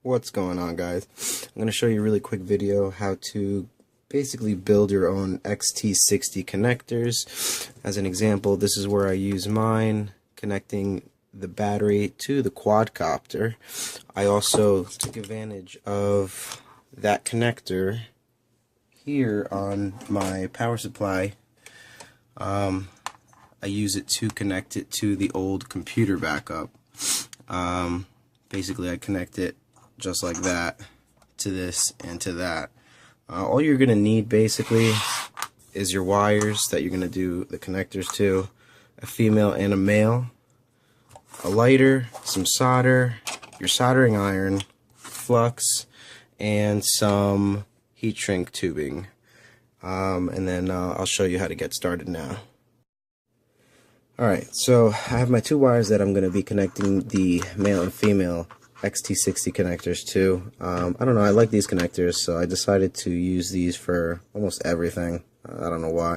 What's going on, guys? I'm going to show you a really quick video how to basically build your own XT60 connectors. As an example, this is where I use mine, connecting the battery to the quadcopter. I also took advantage of that connector here on my power supply. I use it to connect it to the old computer backup. Basically, I connect it just like that to this and to that. All you're going to need basically is your wires that you're going to do the connectors to, a female and a male, a lighter, some solder, your soldering iron, flux, and some heat shrink tubing. And then I'll show you how to get started now. Alright, so I have my two wires that I'm going to be connecting the male and female XT60 connectors to. I don't know, I like these connectors, so I decided to use these for almost everything. I don't know why.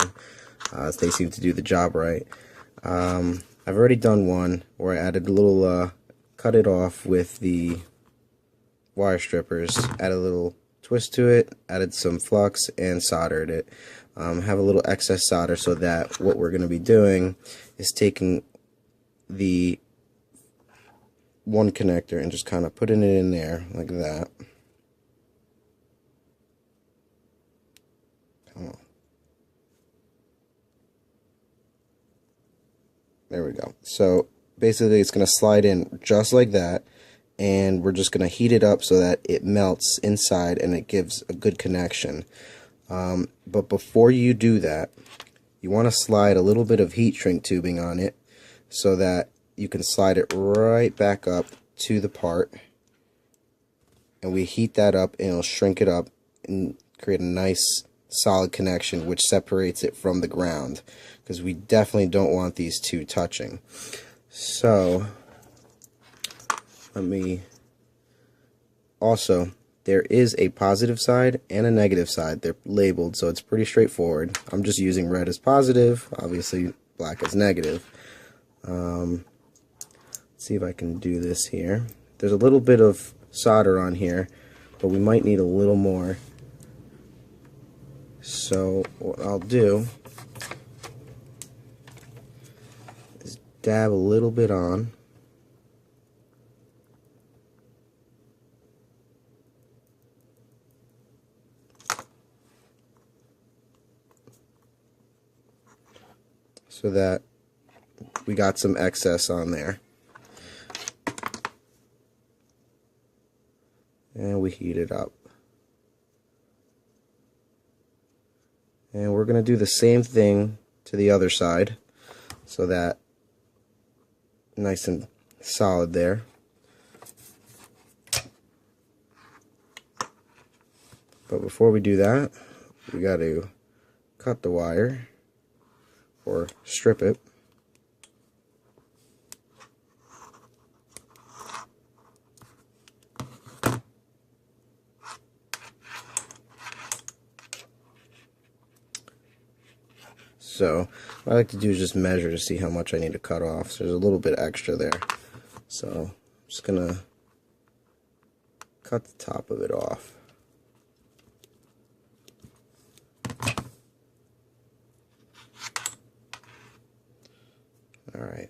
They seem to do the job right. I've already done one where I added a little, cut it off with the wire strippers, added a little twist to it, added some flux, and soldered it. Have a little excess solder so that what we're going to be doing is taking the one connector and just kind of putting it in there like that. Come on. There we go. So basically it's going to slide in just like that, and we're just going to heat it up so that it melts inside and it gives a good connection. But before you do that, you want to slide a little bit of heat shrink tubing on it so that you can slide it right back up to the part, and we heat that up and it'll shrink it up and create a nice solid connection which separates it from the ground, because we definitely don't want these two touching. So let me also, there is a positive side and a negative side. They're labeled, so it's pretty straightforward. I'm just using red as positive, obviously black as negative. Let's see if I can do this here. There's a little bit of solder on here, but we might need a little more. So what I'll do is dab a little bit on. So that we got some excess on there. And we heat it up. And we're going to do the same thing to the other side, so that nice and solid there. But before we do that, we got to cut the wire or strip it. So what I like to do is just measure to see how much I need to cut off. So there's a little bit extra there. So I'm just gonna cut the top of it off. Alright,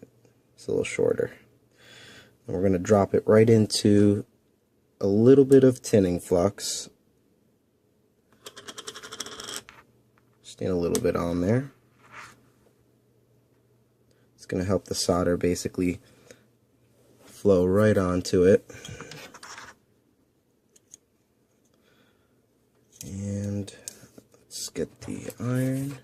it's a little shorter. And we're gonna drop it right into a little bit of tinning flux. Just need a little bit on there. Going to help the solder basically flow right onto it. And let's get the iron.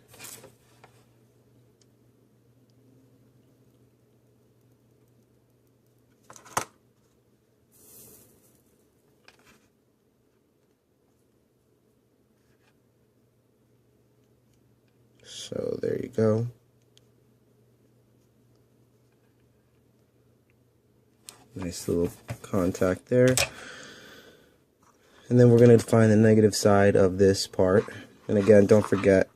So there you go. Nice little contact there. And then we're going to find the negative side of this part. And again, don't forget,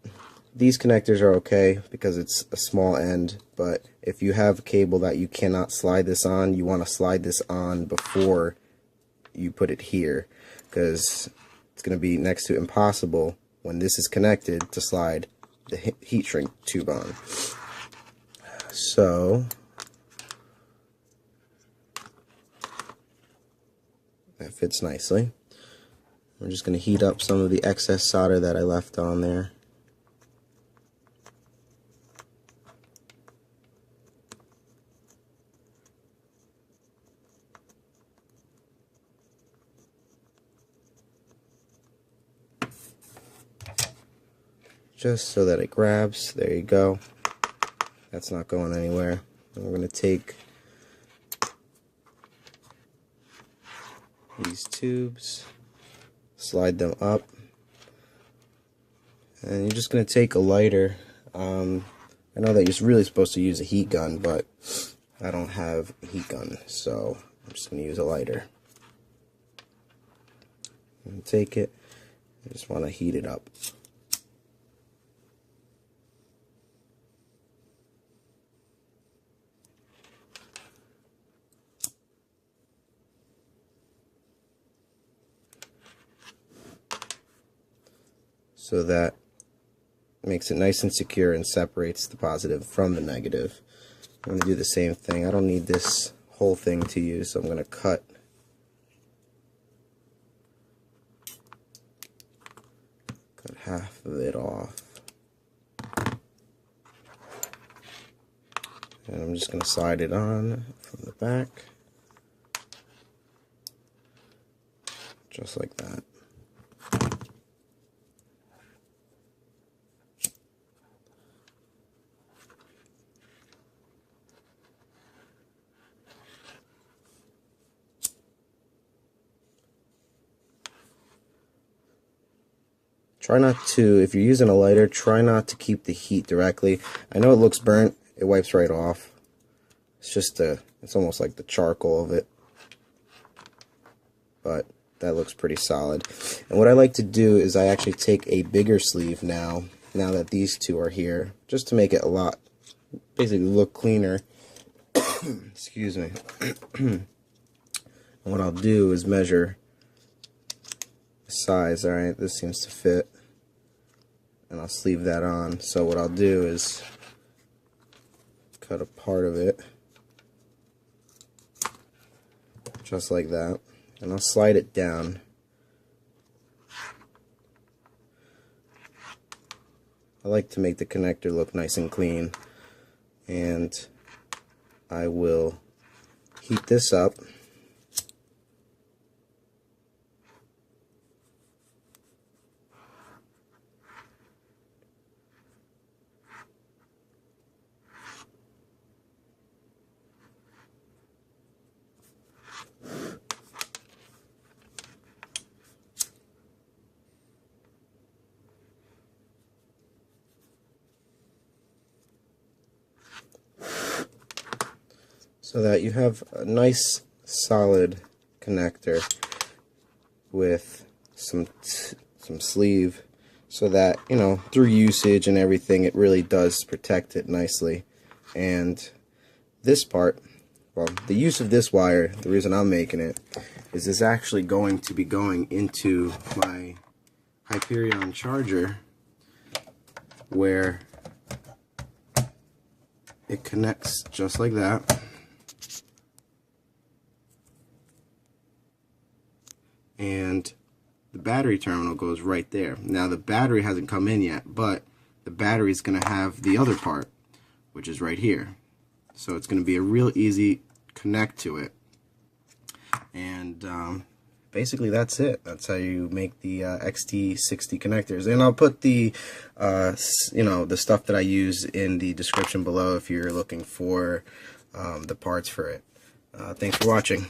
these connectors are okay because it's a small end, but if you have a cable that you cannot slide this on, you want to slide this on before you put it here, because it's going to be next to impossible when this is connected to slide the heat shrink tube on. So that fits nicely. We're just going to heat up some of the excess solder that I left on there. Just so that it grabs. There you go. That's not going anywhere. And we're going to take these tubes, slide them up, and you're just going to take a lighter. I know that you're really supposed to use a heat gun, but I don't have a heat gun, so I'm just going to use a lighter. And take it. I just want to heat it up. So that makes it nice and secure and separates the positive from the negative. I'm going to do the same thing. I don't need this whole thing to use, so I'm going to cut half of it off. And I'm just going to slide it on from the back, just like that. Try not to, if you're using a lighter, try not to keep the heat directly. I know it looks burnt, it wipes right off. It's just it's almost like the charcoal of it. But that looks pretty solid. And what I like to do is I actually take a bigger sleeve now that these two are here, just to make it a lot, basically look cleaner. Excuse me. And what I'll do is measure the size. Alright, this seems to fit. And I'll sleeve that on. So what I'll do is cut a part of it, just like that, and I'll slide it down. I like to make the connector look nice and clean, and I will heat this up. So that you have a nice solid connector with some sleeve, so that, you know, through usage and everything, it really does protect it nicely. And this part, well, the use of this wire, the reason I'm making it, is it's actually going to be going into my Hyperion charger, where it connects just like that. And the battery terminal goes right there. Now the battery hasn't come in yet, but the battery is going to have the other part, which is right here. So it's going to be a real easy connect to it. And basically that's it. That's how you make the XT60 connectors. And I'll put the you know, the stuff that I use in the description below if you're looking for the parts for it. Thanks for watching.